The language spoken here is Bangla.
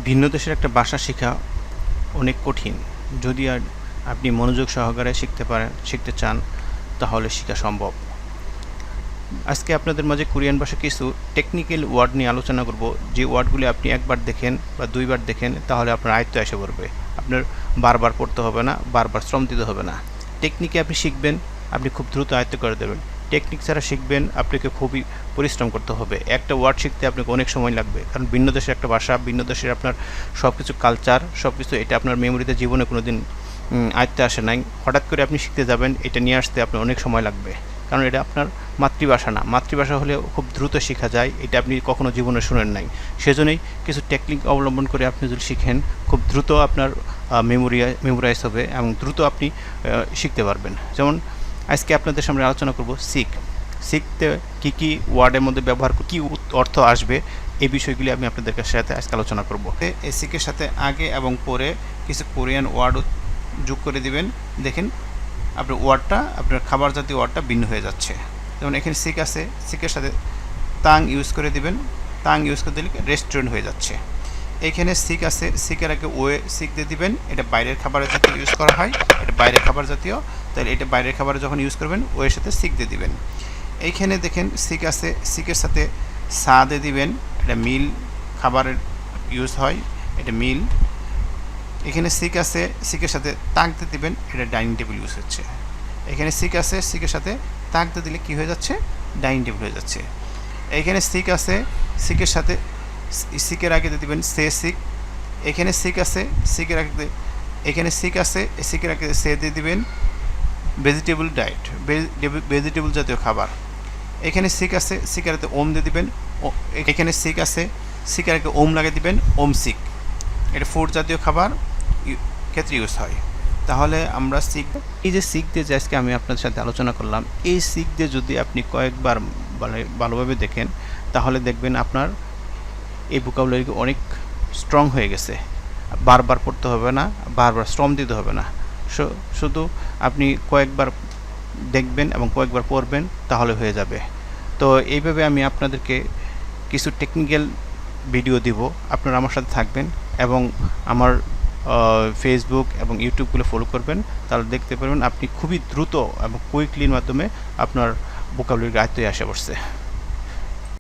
ভিন্ন দেশের একটা ভাষা শেখা অনেক কঠিন। যদি আপনি মনোযোগ সহকারে শিখতে চান তাহলে শেখা সম্ভব। আজকে আপনাদের মাঝে কোরিয়ান ভাষা কিছু টেকনিক্যাল ওয়ার্ড নিয়ে আলোচনা করব, যে ওয়ার্ডগুলি আপনি একবার দেখেন বা দুইবার দেখেন তাহলে আপনার আয়ত্তে এসে পড়বে। আপনার বারবার পড়তে হবে না, বারবার শ্রম দিতে হবে না। টেকনিকে আপনি শিখবেন, আপনি খুব দ্রুত আয়ত্ত করে দেবেন। টেকনিক ছাড়া শিখবেন, আপনাকে খুবই পরিশ্রম করতে হবে। একটা ওয়ার্ড শিখতে আপনাকে অনেক সময় লাগবে, কারণ ভিন্ন দেশের একটা ভাষা, ভিন্ন দেশের আপনার সব কিছু কালচার, সব কিছু এটা আপনার মেমোরিতে জীবনে কোনো দিন আয়ত্তে আসে নাই। হঠাৎ করে আপনি শিখতে যাবেন, এটা নিয়ে আসতে আপনার অনেক সময় লাগবে, কারণ এটা আপনার মাতৃভাষা না। মাতৃভাষা হলে খুব দ্রুত শেখা যায়, এটা আপনি কখনো জীবনে শুনেন নাই। সেজন্যই কিছু টেকনিক অবলম্বন করে আপনি যদি শিখেন, খুব দ্রুত আপনার মেমোরাইজ হবে এবং দ্রুত আপনি শিখতে পারবেন। যেমন আজকে আপনাদের সামনে আলোচনা করব শিখতে কী ওয়ার্ডের মধ্যে ব্যবহার, কী অর্থ আসবে, এই বিষয়গুলি আমি আপনাদের সাথে আজকে আলোচনা করব। এই শিখের সাথে আগে এবং পরে কিছু কোরিয়ান ওয়ার্ড যোগ করে দিবেন। দেখেন আপনার ওয়ার্ডটা, আপনার খাবার জাতীয় ওয়ার্ডটা ভিন্ন হয়ে যাচ্ছে। যেমন এখানে সিক আছে, সিকের সাথে তাং ইউজ করে দিবেন, তাং ইউজ করে দিলে রেস্টুরেন্ট হয়ে যাচ্ছে। এইখানে সিক আছে, সিকের আগে ওয়ে সিক দিয়ে দিবেন, এটা বাইরের খাবারের জাতীয় ইউজ করা হয়, এটা বাইরের খাবার জাতীয়, তাহলে এটা বাইরের খাবারে যখন ইউজ করবেন ওয়ের সাথে সিক দিয়ে দিবেন। এইখানে দেখেন সিক আছে, সিকের সাথে সা দিয়ে দিবেন, এটা মিল খাবারের ইউজ হয়, এটা মিল। এখানে সিক আছে, সিকের সাথে তাক দিয়ে দিবেন, এটা ডাইনিং টেবিল ইউজ হচ্ছে। এখানে সিক আছে, সিকের সাথে তাক দিয়ে দিলে কী হয়ে যাচ্ছে, ডাইনিং টেবিল হয়ে যাচ্ছে। এইখানে সিক আছে, সিকের সাথে সিকের আগে দিয়ে দিবেন সে সিক। এখানে সিক আছে, সিকের আগে এখানে সিক আছে, সিকের আগে সে দিয়ে দিবেন ভেজিটেবল ডায়েট, ভেজিটেবল জাতীয় খাবার। এখানে সিক আছে, সিকের আগে ওম দিয়ে দিবেন। এখানে সিক আছে, সিকের আগে ওম লাগিয়ে দিবেন, ওম সিক। এটা ফুড জাতীয় খাবার ক্ষেত্রে ইউজ হয়। তাহলে আমরা এই যে সিক দিয়ে যে আজকে আমি আপনাদের সাথে আলোচনা করলাম, এই সিক দিয়ে যদি আপনি কয়েকবার ভালোভাবে দেখেন তাহলে দেখবেন আপনার এই ভোকাবুলারি অনেক স্ট্রং হয়ে গেছে। বারবার পড়তে হবে না, বারবার শ্রম দিতে হবে না, শুধু আপনি কয়েকবার দেখবেন এবং কয়েকবার পড়বেন তাহলে হয়ে যাবে। তো এইভাবে আমি আপনাদেরকে কিছু টেকনিক্যাল ভিডিও দিব, আপনারা আমার সাথে থাকবেন এবং আমার ফেসবুক এবং ইউটিউবগুলো ফলো করবেন, তাহলে দেখতে পারবেন আপনি খুবই দ্রুত এবং কুইকলির মাধ্যমে আপনার ভোকাবুলারি আয়ত্তে আসে পড়ছে।